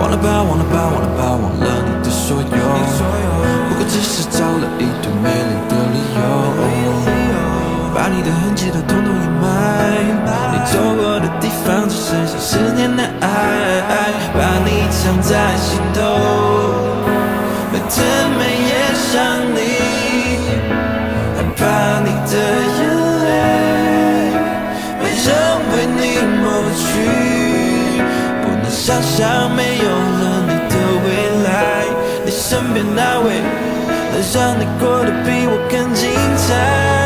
忘了吧，忘了吧，忘了吧，忘了你的所有，不过只是找了一堆美丽的理由，把你的痕迹都统统掩埋，你走过的地方只剩下10年的爱，把你藏在心头，每天每夜想你，害怕你的眼泪没人为你抹去，不能想象没有了你的未来，你身边那位能让你过得比我更精彩。